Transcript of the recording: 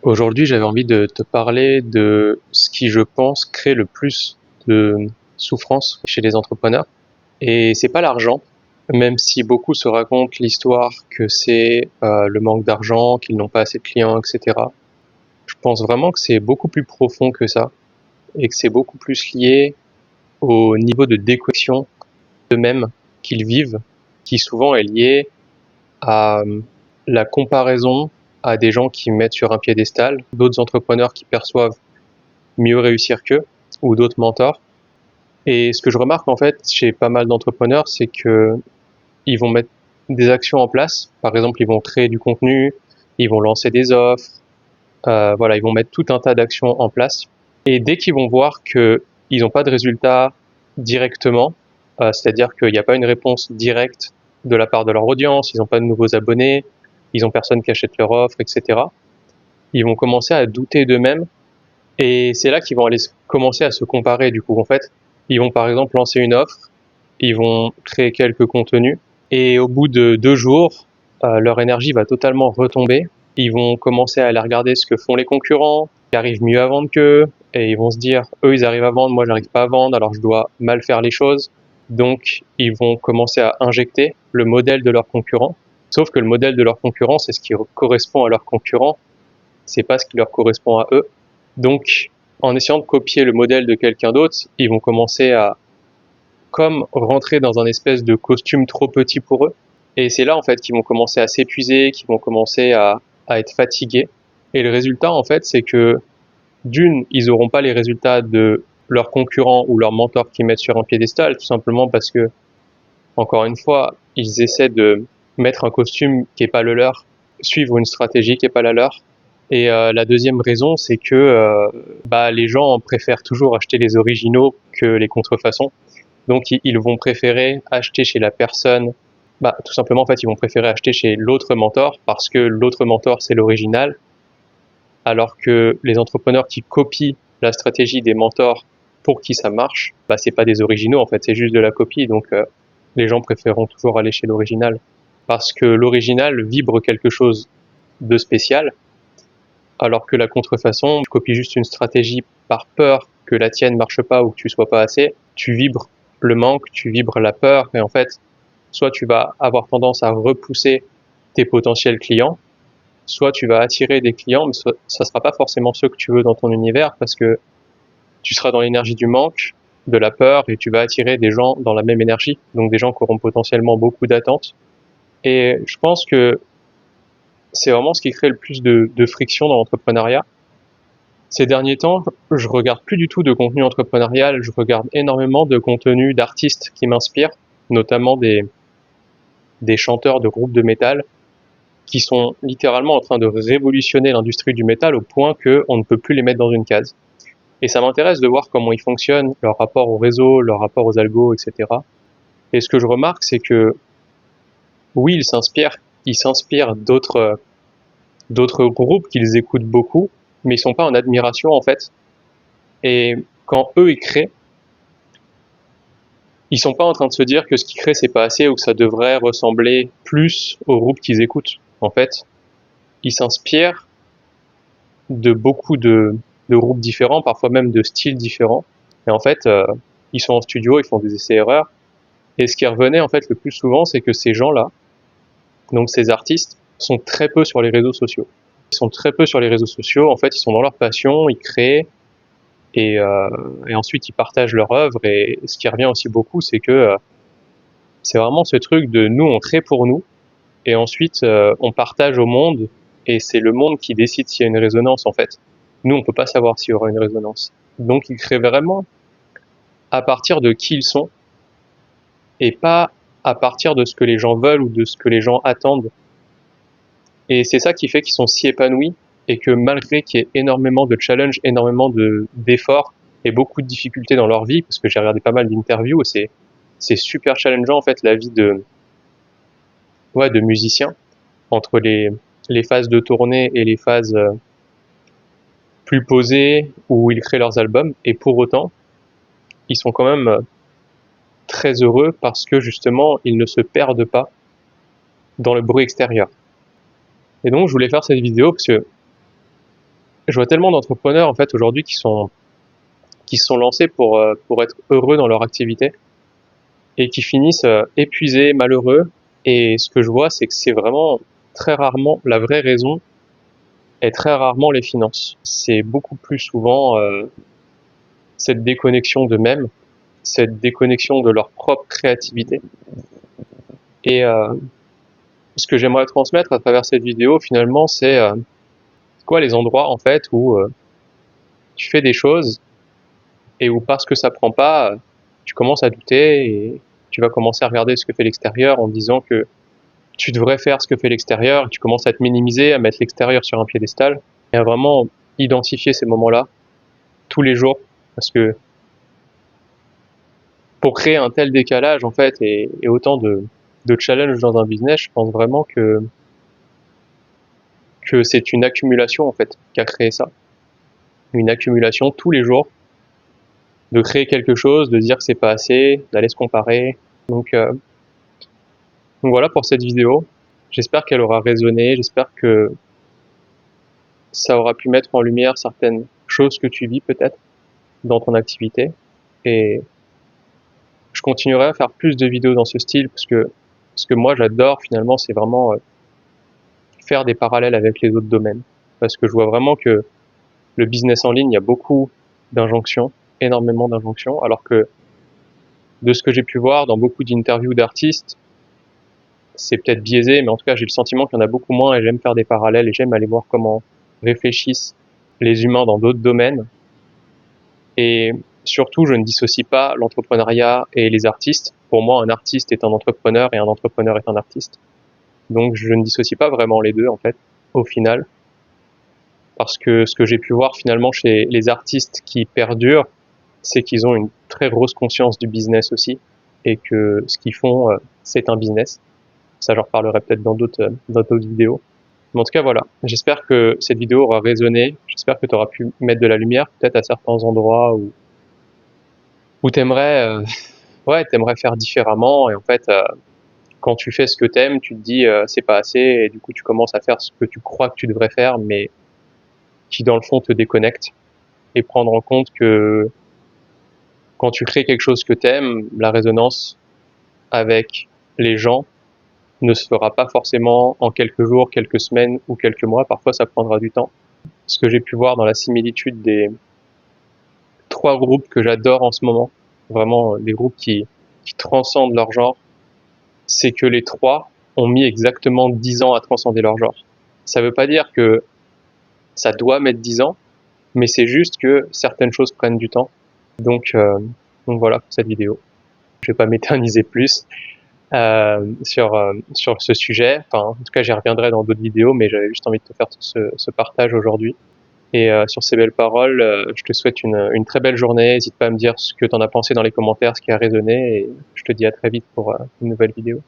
Aujourd'hui, j'avais envie de te parler de ce qui, je pense, crée le plus de souffrance chez les entrepreneurs. Et c'est pas l'argent, même si beaucoup se racontent l'histoire que c'est le manque d'argent, qu'ils n'ont pas assez de clients, etc. Je pense vraiment que c'est beaucoup plus profond que ça et que c'est beaucoup plus lié au niveau de déconnexion d'eux-mêmes qu'ils vivent, qui souvent est lié à la comparaison à des gens qui mettent sur un piédestal, d'autres entrepreneurs qui perçoivent mieux réussir qu'eux ou d'autres mentors. Et ce que je remarque en fait chez pas mal d'entrepreneurs, c'est que ils vont mettre des actions en place. Par exemple, ils vont créer du contenu, ils vont lancer des offres, voilà, ils vont mettre tout un tas d'actions en place. Et dès qu'ils vont voir que ils n'ont pas de résultats directement, c'est-à-dire qu'il n'y a pas une réponse directe de la part de leur audience, ils n'ont pas de nouveaux abonnés, ils ont personne qui achète leur offre, etc. Ils vont commencer à douter d'eux-mêmes et c'est là qu'ils vont aller commencer à se comparer. Du coup, en fait, ils vont par exemple lancer une offre, ils vont créer quelques contenus et au bout de 2 jours, leur énergie va totalement retomber. Ils vont commencer à aller regarder ce que font les concurrents, qui arrivent mieux à vendre qu'eux, et ils vont se dire, eux, ils arrivent à vendre, moi, j'arrive pas à vendre, alors je dois mal faire les choses. Donc, ils vont commencer à injecter le modèle de leurs concurrents. Sauf que le modèle de leurs concurrents, c'est ce qui correspond à leurs concurrents, c'est pas ce qui leur correspond à eux. Donc, en essayant de copier le modèle de quelqu'un d'autre, ils vont commencer à comme rentrer dans un espèce de costume trop petit pour eux. Et c'est là, en fait, qu'ils vont commencer à s'épuiser, qu'ils vont commencer à être fatigués. Et le résultat, en fait, c'est que d'une, ils n'auront pas les résultats de leurs concurrents ou leurs mentors qui mettent sur un piédestal, tout simplement parce que, encore une fois, ils essaient de mettre un costume qui est pas le leur, suivre une stratégie qui est pas la leur. Et la deuxième raison, c'est que les gens préfèrent toujours acheter les originaux que les contrefaçons. Donc ils vont préférer acheter chez la personne, tout simplement en fait ils vont préférer acheter chez l'autre mentor parce que l'autre mentor c'est l'original, alors que les entrepreneurs qui copient la stratégie des mentors pour qui ça marche, c'est pas des originaux en fait, c'est juste de la copie. Donc les gens préféreront toujours aller chez l'original parce que l'original vibre quelque chose de spécial, alors que la contrefaçon, tu copies juste une stratégie par peur que la tienne marche pas ou que tu sois pas assez, tu vibres le manque, tu vibres la peur, et en fait, soit tu vas avoir tendance à repousser tes potentiels clients, soit tu vas attirer des clients, mais ça sera pas forcément ceux que tu veux dans ton univers parce que tu seras dans l'énergie du manque, de la peur, et tu vas attirer des gens dans la même énergie, donc des gens qui auront potentiellement beaucoup d'attentes. Et je pense que c'est vraiment ce qui crée le plus de friction dans l'entrepreneuriat. Ces derniers temps, je regarde plus du tout de contenu entrepreneurial, je regarde énormément de contenu d'artistes qui m'inspirent, notamment des chanteurs de groupes de métal qui sont littéralement en train de révolutionner l'industrie du métal au point qu'on ne peut plus les mettre dans une case. Et ça m'intéresse de voir comment ils fonctionnent, leur rapport au réseau, leur rapport aux algos, etc. Et ce que je remarque, c'est que oui, ils s'inspirent d'autres groupes qu'ils écoutent beaucoup, mais ils sont pas en admiration en fait. Et quand eux ils créent, ils sont pas en train de se dire que ce qu'ils créent c'est pas assez ou que ça devrait ressembler plus au groupe qu'ils écoutent. En fait, ils s'inspirent de beaucoup de groupes différents, parfois même de styles différents. Et en fait, ils sont en studio, ils font des essais-erreurs. Et ce qui revenait en fait le plus souvent, c'est que ces gens-là, donc ces artistes, sont très peu sur les réseaux sociaux. Ils sont très peu sur les réseaux sociaux. En fait, ils sont dans leur passion, ils créent et ensuite ils partagent leur œuvre. Et ce qui revient aussi beaucoup, c'est que c'est vraiment ce truc de nous, on crée pour nous, et ensuite on partage au monde, et c'est le monde qui décide s'il y a une résonance en fait. Nous, on peut pas savoir s'il y aura une résonance. Donc ils créent vraiment à partir de qui ils sont, et pas à partir de ce que les gens veulent ou de ce que les gens attendent. Et c'est ça qui fait qu'ils sont si épanouis, et que malgré qu'il y ait énormément de challenges, énormément d'efforts et beaucoup de difficultés dans leur vie, parce que j'ai regardé pas mal d'interviews, et c'est super challengeant en fait la vie de musicien, entre les phases de tournée et les phases plus posées où ils créent leurs albums. Et pour autant, ils sont quand même très heureux parce que justement, ils ne se perdent pas dans le bruit extérieur. Et donc, je voulais faire cette vidéo parce que je vois tellement d'entrepreneurs en fait aujourd'hui qui se sont lancés pour être heureux dans leur activité et qui finissent épuisés, malheureux. Et ce que je vois, c'est que c'est vraiment très rarement la vraie raison et très rarement les finances. C'est beaucoup plus souvent cette déconnexion d'eux-mêmes, cette déconnexion de leur propre créativité. Et ce que j'aimerais transmettre à travers cette vidéo, finalement, c'est quoi les endroits en fait où tu fais des choses et où parce que ça prend pas, tu commences à douter et tu vas commencer à regarder ce que fait l'extérieur en disant que tu devrais faire ce que fait l'extérieur, tu commences à te minimiser, à mettre l'extérieur sur un piédestal et à vraiment identifier ces moments-là tous les jours parce que pour créer un tel décalage en fait et autant de challenges dans un business, je pense vraiment que c'est une accumulation en fait qui a créé ça. Une accumulation tous les jours de créer quelque chose, de dire que c'est pas assez, d'aller se comparer. Donc voilà pour cette vidéo. J'espère qu'elle aura résonné, j'espère que ça aura pu mettre en lumière certaines choses que tu vis peut-être dans ton activité. Et je continuerai à faire plus de vidéos dans ce style parce que ce que moi j'adore finalement c'est vraiment faire des parallèles avec les autres domaines. Parce que je vois vraiment que le business en ligne, il y a beaucoup d'injonctions, énormément d'injonctions, alors que de ce que j'ai pu voir dans beaucoup d'interviews d'artistes, c'est peut-être biaisé, mais en tout cas j'ai le sentiment qu'il y en a beaucoup moins et j'aime faire des parallèles et j'aime aller voir comment réfléchissent les humains dans d'autres domaines. Et surtout, je ne dissocie pas l'entrepreneuriat et les artistes. Pour moi, un artiste est un entrepreneur et un entrepreneur est un artiste. Donc je ne dissocie pas vraiment les deux en fait, au final. Parce que ce que j'ai pu voir finalement chez les artistes qui perdurent, c'est qu'ils ont une très grosse conscience du business aussi et que ce qu'ils font, c'est un business. Ça, j'en reparlerai peut-être dans d'autres vidéos. Mais en tout cas, voilà. J'espère que cette vidéo aura résonné. J'espère que tu auras pu mettre de la lumière peut-être à certains endroits où t'aimerais, ouais, t'aimerais faire différemment. Et en fait, quand tu fais ce que t'aimes, tu te dis c'est pas assez et du coup tu commences à faire ce que tu crois que tu devrais faire, mais qui dans le fond te déconnecte et prendre en compte que quand tu crées quelque chose que t'aimes, la résonance avec les gens ne se fera pas forcément en quelques jours, quelques semaines ou quelques mois. Parfois, ça prendra du temps. Ce que j'ai pu voir dans la similitude des 3 groupes que j'adore en ce moment, vraiment des groupes qui transcendent leur genre, c'est que les 3 ont mis exactement 10 ans à transcender leur genre. Ça veut pas dire que ça doit mettre 10 ans, mais c'est juste que certaines choses prennent du temps. Donc, euh, donc voilà pour cette vidéo. Je vais pas m'éterniser plus sur ce sujet. Enfin, en tout cas, j'y reviendrai dans d'autres vidéos, mais j'avais juste envie de te faire ce partage aujourd'hui. Et sur ces belles paroles, je te souhaite une très belle journée. N'hésite pas à me dire ce que tu en as pensé dans les commentaires, ce qui a résonné, et je te dis à très vite pour une nouvelle vidéo.